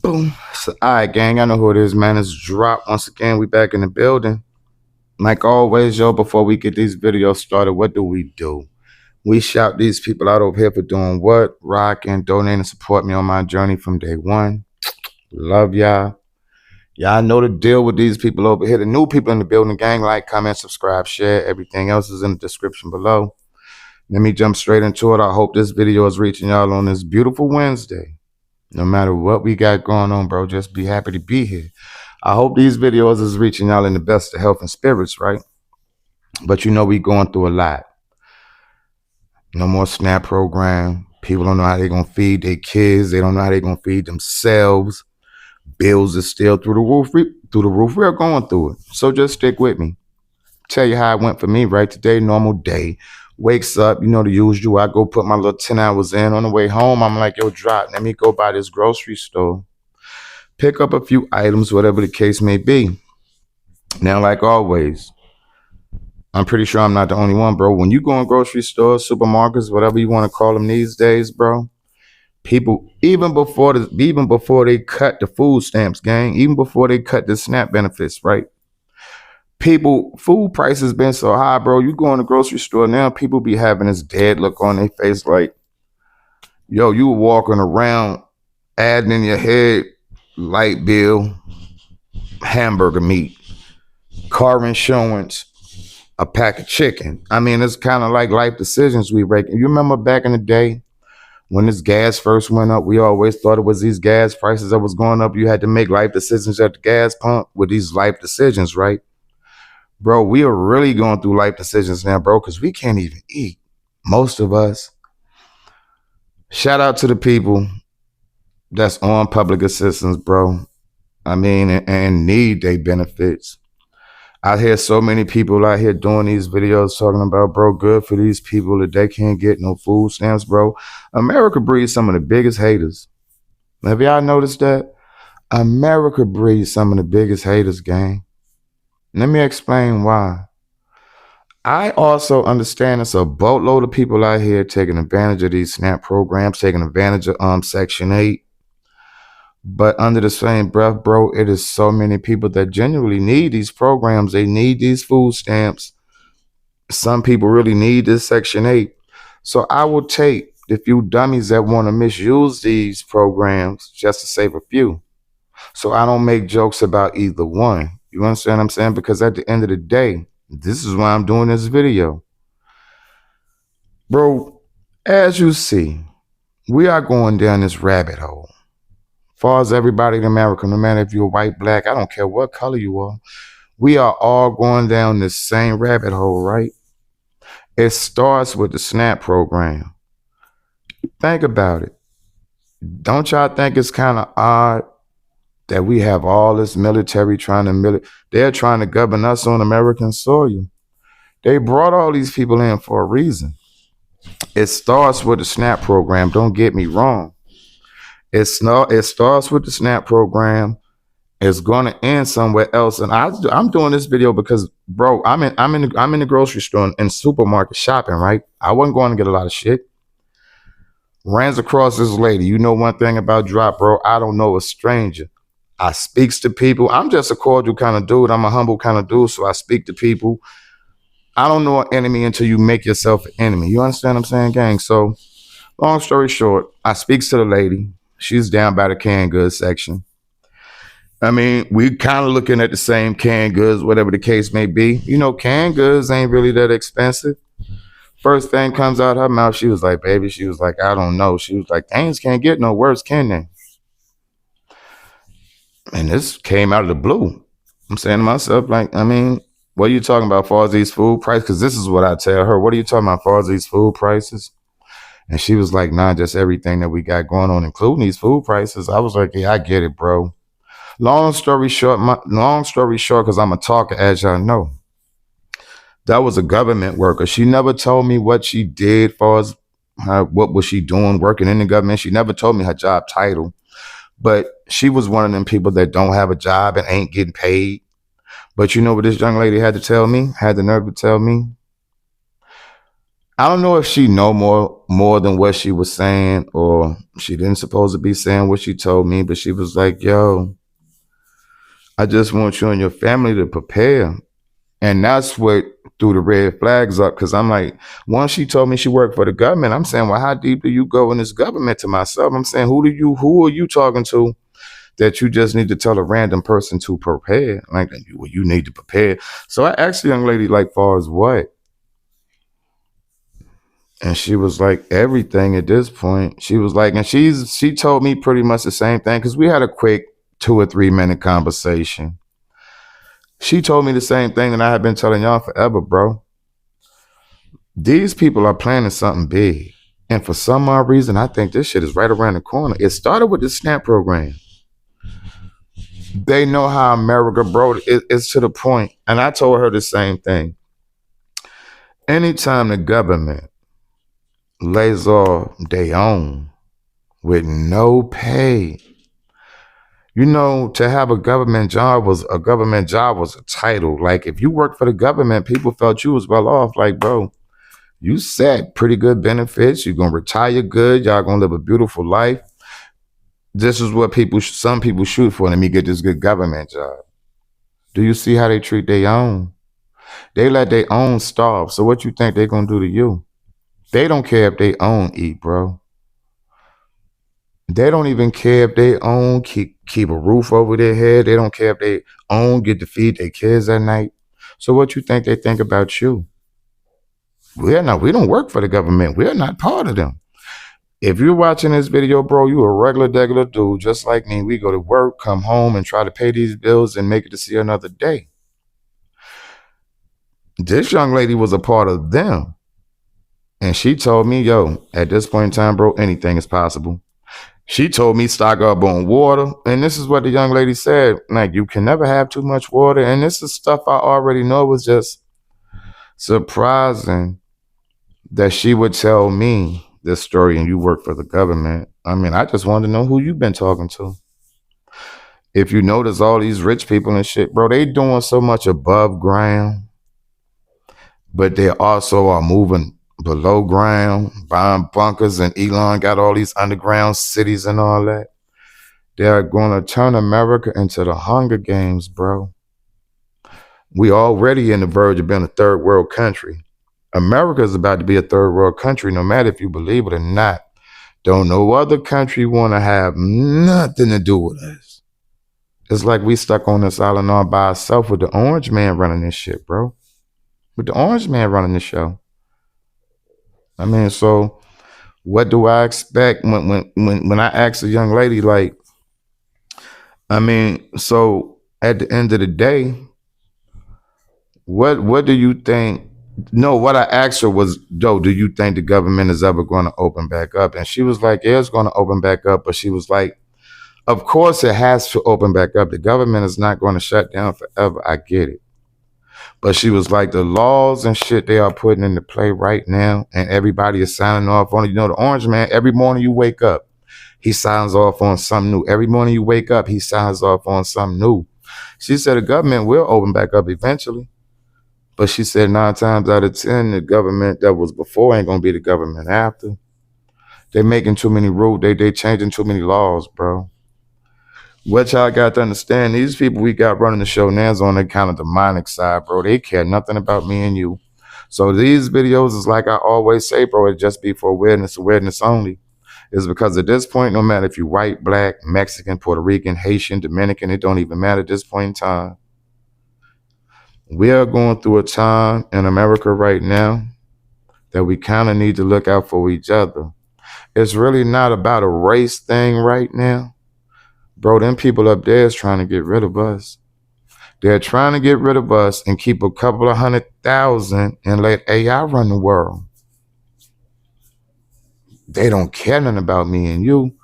Boom. So, all right, gang. I know who it is, man. It's Drop once again. We back in the building. Like always, yo. Before we get these videos started, what do? We shout these people out over here for doing what? Rock and donate and support me on my journey from day one. Love y'all. Y'all know the deal with these people over here. The new people in the building, gang. Like, comment, subscribe, share. Everything else is in the description below. Let me jump straight into it. I hope this video is reaching y'all on this beautiful Wednesday. No matter what we got going on, bro, just be happy to be here. I hope these videos is reaching y'all in the best of health and spirits, right? But you know we going through a lot. No more SNAP program. People don't know how they're going to feed their kids. They don't know how they're going to feed themselves. Bills is still through the roof. We're going through it. So just stick with me. Tell you how it went for me, right? Today, normal day. Wakes up, you know the usual. I go put my little 10 hours in. On the way home, I'm like, yo, Drop, let me go by this grocery store. Pick up a few items, whatever the case may be. Now, like always, I'm pretty sure I'm not the only one, bro. When you go in grocery stores, supermarkets, whatever you want to call them these days, bro, people, even before they cut the food stamps, gang, even before they cut the SNAP benefits, right? Food prices been so high, bro. You go in the grocery store now, people be having this dead look on their face like, yo, you were walking around adding in your head light bill, hamburger meat, car insurance, a pack of chicken. I mean, it's kind of like life decisions we make. You remember back in the day when this gas first went up, we always thought it was these gas prices that was going up. You had to make life decisions at the gas pump with these life decisions, right? Bro, we are really going through life decisions now, bro, because we can't even eat. Most of us. Shout out to the people that's on public assistance, bro. I mean, and need their benefits. I hear so many people out here doing these videos talking about, bro, good for these people that they can't get no food stamps, bro. America breeds some of the biggest haters. Have y'all noticed that? America breeds some of the biggest haters, gang. Let me explain why. I also understand it's a boatload of people out here taking advantage of these SNAP programs, taking advantage of Section 8. But under the same breath, bro, it is so many people that genuinely need these programs. They need these food stamps. Some people really need this Section 8. So I will take the few dummies that want to misuse these programs just to save a few. So I don't make jokes about either one. You understand what I'm saying? Because at the end of the day, this is why I'm doing this video. Bro, as you see, we are going down this rabbit hole. Far as everybody in America, no matter if you're white, black, I don't care what color you are, we are all going down this same rabbit hole, right? It starts with the SNAP program. Think about it. Don't y'all think it's kind of odd that we have all this military they're trying to govern us on American soil? They brought all these people in for a reason. It starts with the SNAP program. Don't get me wrong. It starts with the SNAP program. It's going to end somewhere else. And I'm doing this video because, bro, I'm in the grocery store and supermarket shopping, right? I wasn't going to get a lot of shit. Runs across this lady. You know one thing about Drop, bro. I don't know a stranger. I speaks to people. I'm just a cordial kind of dude. I'm a humble kind of dude, so I speak to people. I don't know an enemy until you make yourself an enemy. You understand what I'm saying, gang? So, long story short, I speaks to the lady. She's down by the canned goods section. I mean, we kind of looking at the same canned goods, whatever the case may be. You know, canned goods ain't really that expensive. First thing comes out her mouth, she was like, baby, she was like, I don't know. She was like, things can't get no worse, can they? And this came out of the blue. I'm saying to myself, like, I mean, what are you talking about as far as these food prices? Because this is what I tell her. What are you talking about as far as these food prices? And she was like, nah, just everything that we got going on, including these food prices. I was like, yeah, I get it, bro. Long story short, because I'm a talker, as y'all know. That was a government worker. She never told me what she did as far as what was she doing working in the government. She never told me her job title. But she was one of them people that don't have a job and ain't getting paid. But you know what this young lady had to tell me? Had the nerve to tell me? I don't know if she know more than what she was saying, or she didn't supposed to be saying what she told me, but she was like, yo, I just want you and your family to prepare. And that's what threw the red flags up, because I'm like, once she told me she worked for the government, I'm saying, well, how deep do you go in this government? To myself, I'm saying, who are you talking to that you just need to tell a random person to prepare? Like, well, you need to prepare. So I asked the young lady, like, far as what? And she was like, everything at this point. She was like, and she told me pretty much the same thing, because we had a quick 2 or 3 minute conversation. She told me the same thing that I have been telling y'all forever, bro. These people are planning something big. And for some odd reason, I think this shit is right around the corner. It started with the SNAP program. They know how America, bro, it's to the point. And I told her the same thing. Anytime the government lays off their own with no pay, to have a government job was a title. Like, if you work for the government, people felt you was well off. Like, bro, you set pretty good benefits. You're gonna retire good. Y'all gonna live a beautiful life. This is what some people shoot for. Let me get this good government job. Do you see how they treat their own? They let their own starve. So what you think they're gonna do to you? They don't care if they own eat, bro. They don't even care if they own keep a roof over their head. They don't care if they own get to feed their kids at night. So what you think they think about you? We don't work for the government. We're not part of them. If you're watching this video, bro, you a regular dude just like me. We go to work, come home, and try to pay these bills and make it to see another day. This young lady was a part of them. And she told me, yo, at this point in time, bro, anything is possible. She told me stock up on water. And this is what the young lady said. Like, you can never have too much water. And this is stuff I already know. It was just surprising that she would tell me this story and you work for the government. I mean, I just wanted to know who you've been talking to. If you notice all these rich people and shit, bro, they doing so much above ground, but they also are moving below ground, buying bunkers, and Elon got all these underground cities and all that. They are going to turn America into the Hunger Games, bro. We already in the verge of being a third world country. America is about to be a third world country, no matter if you believe it or not. Don't no other country want to have nothing to do with us. It's like we stuck on this island all by ourselves with the orange man running this shit, bro. With the orange man running the show. I mean, so what do I expect when I ask a young lady, like, I mean, so at the end of the day, what do you think? No, what I asked her was, Joe, do you think the government is ever going to open back up? And she was like, yeah, it's going to open back up. But she was like, of course it has to open back up. The government is not going to shut down forever. I get it. But she was like, the laws and shit they are putting into play right now, and everybody is signing off on it. The orange man, every morning you wake up, he signs off on something new. Every morning you wake up, he signs off on something new. She said the government will open back up eventually. But she said 9 times out of 10, the government that was before ain't gonna be the government after. They making too many rules. They changing too many laws, bro. What y'all got to understand, these people we got running the show now is on the kind of demonic side, bro. They care nothing about me and you. So these videos is like I always say, bro, it just be for awareness only. Is because at this point, no matter if you're white, black, Mexican, Puerto Rican, Haitian, Dominican, it don't even matter at this point in time. We are going through a time in America right now that we kind of need to look out for each other. It's really not about a race thing right now. Bro, them people up there is trying to get rid of us. They're trying to get rid of us and keep a couple of 100,000 and let AI run the world. They don't care nothing about me and you.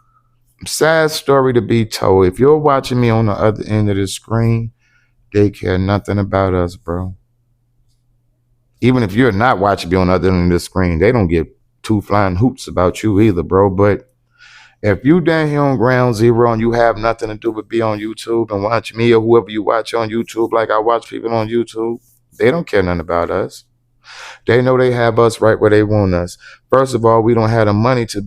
Sad story to be told. If you're watching me on the other end of the screen, they care nothing about us, bro. Even if you're not watching me on the other end of the screen, they don't give two flying hoots about you either, bro. But if you down here on ground zero and you have nothing to do but be on YouTube and watch me or whoever you watch on YouTube, like I watch people on YouTube, they don't care nothing about us. They know they have us right where they want us. First of all, we don't have the money to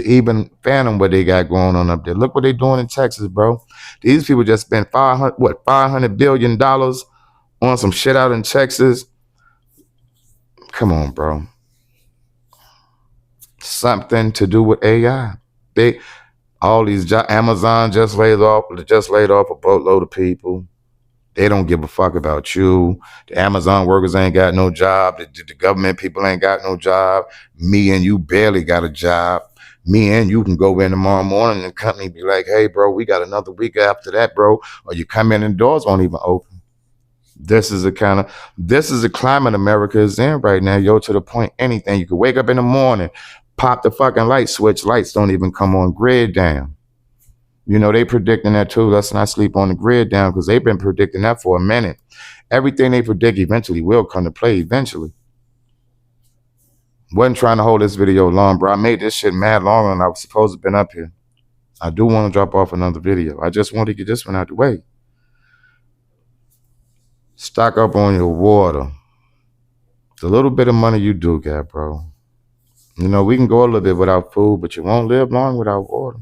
even fathom what they got going on up there. Look what they doing in Texas, bro. These people just spent $500 billion on some shit out in Texas. Come on, bro. Something to do with AI. They all these Amazon just laid off a boatload of people. They don't give a fuck about you. The Amazon workers ain't got no job. The government people ain't got no job. Me and you barely got a job. Me and you can go in tomorrow morning and the company be like, hey, bro, we got another week after that, bro. Or you come in and the doors won't even open. This is the climate America is in right now, yo, to the point anything. You could wake up in the morning, pop the fucking light switch, lights don't even come on, grid down. You know, they predicting that too. Let's not sleep on the grid down because they've been predicting that for a minute. Everything they predict eventually will come to play eventually. Wasn't trying to hold this video long, bro. I made this shit mad long and I was supposed to have been up here. I do want to drop off another video. I just want to get this one out the way. Stock up on your water. The little bit of money you do get, bro. You know, we can go a little bit without food, but you won't live long without water.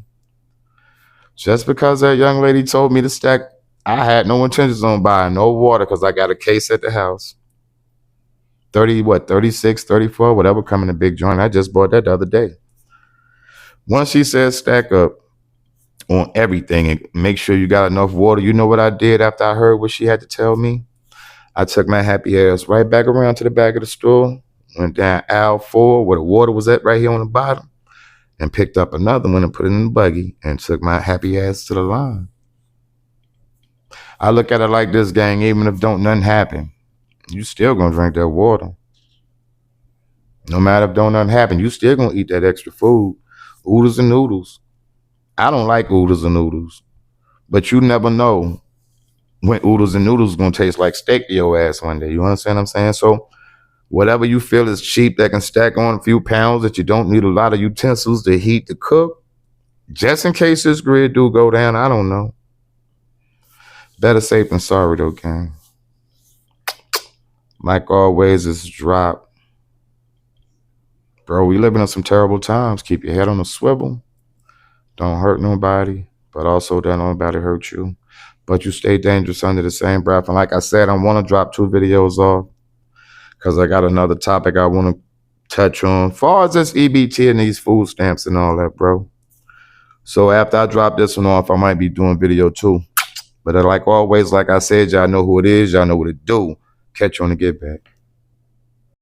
Just because that young lady told me to stack, I had no intentions on buying no water because I got a case at the house. 36, 34, whatever, coming a big joint. I just bought that the other day. Once she said stack up on everything and make sure you got enough water, you know what I did after I heard what she had to tell me? I took my happy ass right back around to the back of the store, went down aisle 4 where the water was at right here on the bottom, and picked up another one and put it in the buggy and took my happy ass to the line. I look at it like this, gang, even if don't nothing happen, you still gonna drink that water. No matter if don't nothing happen, you still gonna eat that extra food. Oodles and noodles. I don't like oodles and noodles, but you never know when oodles and noodles gonna taste like steak to your ass one day. You understand what I'm saying? So whatever you feel is cheap that can stack on a few pounds that you don't need a lot of utensils to heat to cook, just in case this grid do go down, I don't know. Better safe than sorry though, gang. Like always, it's drop. Bro, we living in some terrible times. Keep your head on a swivel. Don't hurt nobody, but also don't nobody hurt you. But you stay dangerous under the same breath. And like I said, I want to drop 2 videos off because I got another topic I want to touch on. As far as this EBT and these food stamps and all that, bro. So after I drop this one off, I might be doing video 2. But like always, like I said, y'all know who it is. Y'all know what it do. Catch you on the get back.